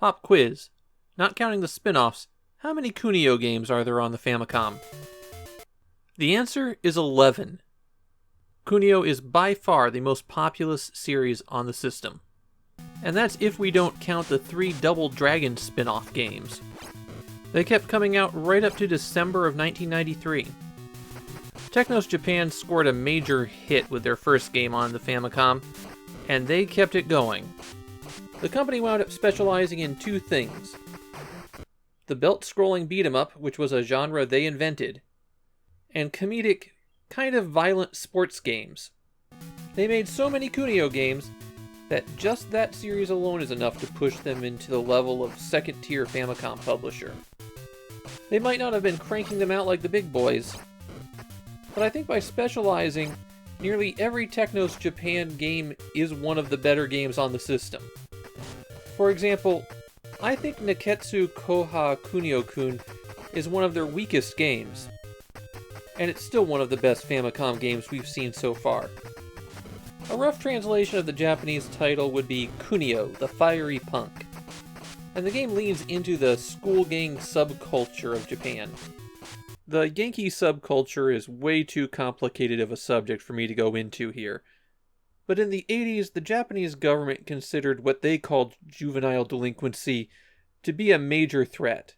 Pop quiz. Not counting the spin-offs, how many Kunio games are there on the Famicom? The answer is 11. Kunio is by far the most populous series on the system. And that's if we don't count the 3 Double Dragon spin-off games. They kept coming out right up to December of 1993. Technos Japan scored a major hit with their first game on the Famicom, and they kept it going. The company wound up specializing in 2 things. The belt-scrolling beat-em-up, which was a genre they invented, and comedic, kind of violent sports games. They made so many Kunio games that just that series alone is enough to push them into the level of second-tier Famicom publisher. They might not have been cranking them out like the big boys, but I think by specializing, nearly every Technos Japan game is one of the better games on the system. For example, I think Nekketsu Kouha Kuniokun is one of their weakest games, and it's still one of the best Famicom games we've seen so far. A rough translation of the Japanese title would be Kunio, the Fiery Punk, and the game leans into the school gang subculture of Japan. The Yankee subculture is way too complicated of a subject for me to go into here, but in the 80s, the Japanese government considered what they called juvenile delinquency to be a major threat.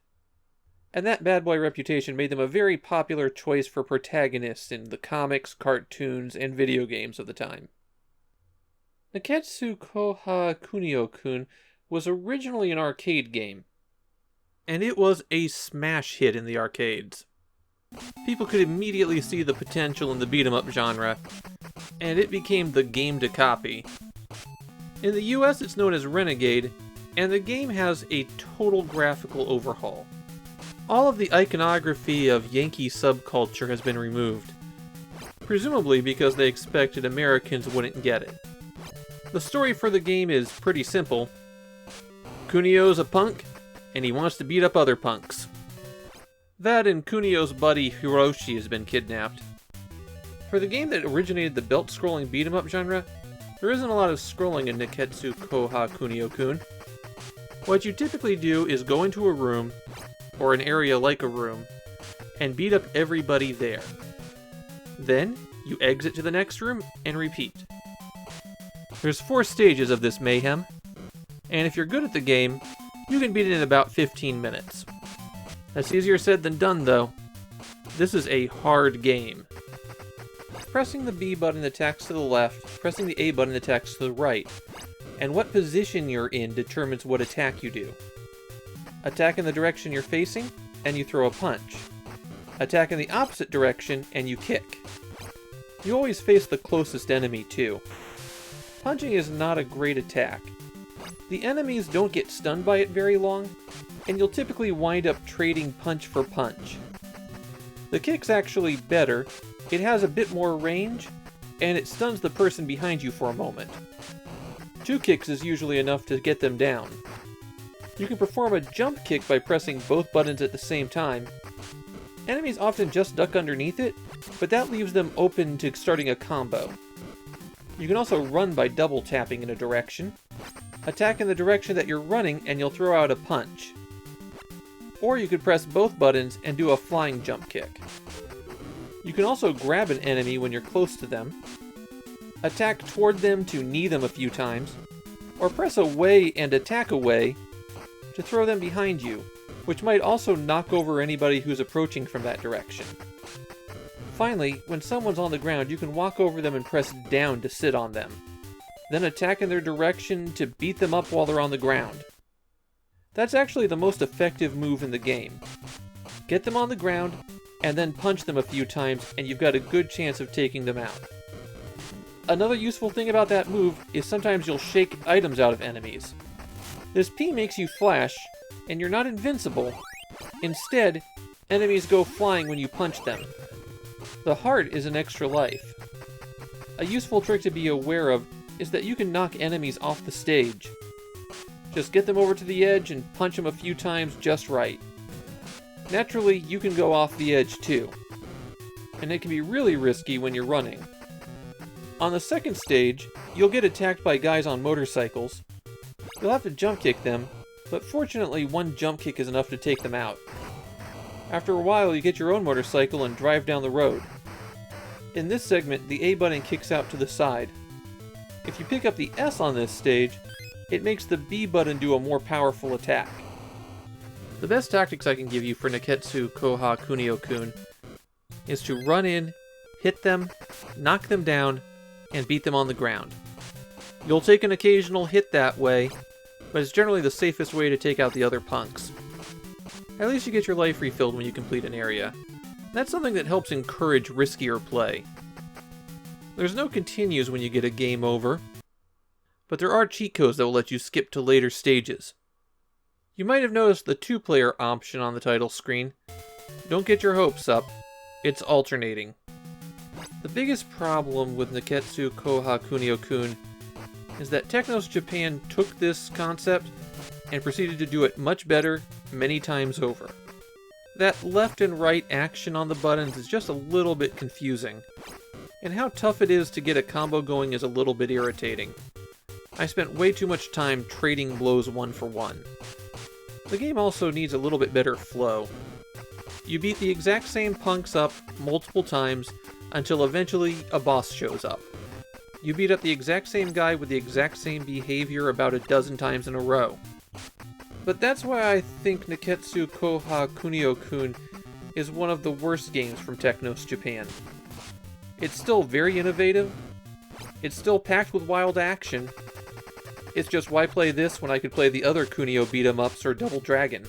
And that bad boy reputation made them a very popular choice for protagonists in the comics, cartoons, and video games of the time. Nekketsu Kouha Kuniokun was originally an arcade game, and it was a smash hit in the arcades. People could immediately see the potential in the beat-em-up genre, and it became the game to copy. In the US, it's known as Renegade, and the game has a total graphical overhaul. All of the iconography of Yankee subculture has been removed, presumably because they expected Americans wouldn't get it. The story for the game is pretty simple. Kunio's a punk, and he wants to beat up other punks. That and Kunio's buddy Hiroshi has been kidnapped. For the game that originated the belt-scrolling beat-em-up genre, there isn't a lot of scrolling in Nekketsu Kouha Kuniokun. What you typically do is go into a room, or an area like a room, and beat up everybody there. Then, you exit to the next room and repeat. There's 4 stages of this mayhem, and if you're good at the game, you can beat it in about 15 minutes. That's easier said than done, though. This is a hard game. Pressing the B button attacks to the left, pressing the A button attacks to the right, and what position you're in determines what attack you do. Attack in the direction you're facing, and you throw a punch. Attack in the opposite direction, and you kick. You always face the closest enemy, too. Punching is not a great attack. The enemies don't get stunned by it very long, and you'll typically wind up trading punch for punch. The kick's actually better, it has a bit more range, and it stuns the person behind you for a moment. 2 kicks is usually enough to get them down. You can perform a jump kick by pressing both buttons at the same time. Enemies often just duck underneath it, but that leaves them open to starting a combo. You can also run by double tapping in a direction. Attack in the direction that you're running and you'll throw out a punch. Or you could press both buttons and do a flying jump kick. You can also grab an enemy when you're close to them, attack toward them to knee them a few times, or press away and attack away to throw them behind you, which might also knock over anybody who's approaching from that direction. Finally, when someone's on the ground, you can walk over them and press down to sit on them, then attack in their direction to beat them up while they're on the ground. That's actually the most effective move in the game. Get them on the ground, and then punch them a few times, and you've got a good chance of taking them out. Another useful thing about that move is sometimes you'll shake items out of enemies. This P makes you flash, and you're not invincible. Instead, enemies go flying when you punch them. The heart is an extra life. A useful trick to be aware of is that you can knock enemies off the stage. Just get them over to the edge and punch them a few times just right. Naturally, you can go off the edge too, and it can be really risky when you're running. On the second stage, you'll get attacked by guys on motorcycles. You'll have to jump kick them, but fortunately one jump kick is enough to take them out. After a while, you get your own motorcycle and drive down the road. In this segment, the A button kicks out to the side. If you pick up the S on this stage, it makes the B button do a more powerful attack. The best tactics I can give you for Nekketsu Kouha Kuniokun is to run in, hit them, knock them down, and beat them on the ground. You'll take an occasional hit that way, but it's generally the safest way to take out the other punks. At least you get your life refilled when you complete an area. That's something that helps encourage riskier play. There's no continues when you get a game over, but there are cheat codes that will let you skip to later stages. You might have noticed the 2-player option on the title screen. Don't get your hopes up, it's alternating. The biggest problem with Nekketsu Kouha Kuniokun is that Technos Japan took this concept and proceeded to do it much better many times over. That left and right action on the buttons is just a little bit confusing, and how tough it is to get a combo going is a little bit irritating. I spent way too much time trading blows one for one. The game also needs a little bit better flow. You beat the exact same punks up multiple times until eventually a boss shows up. You beat up the exact same guy with the exact same behavior about a dozen times in a row. But that's why I think Nekketsu Kouha Kuniokun is one of the worst games from Technos Japan. It's still very innovative, it's still packed with wild action. It's just, why play this when I could play the other Kunio beat-em-ups or Double Dragon?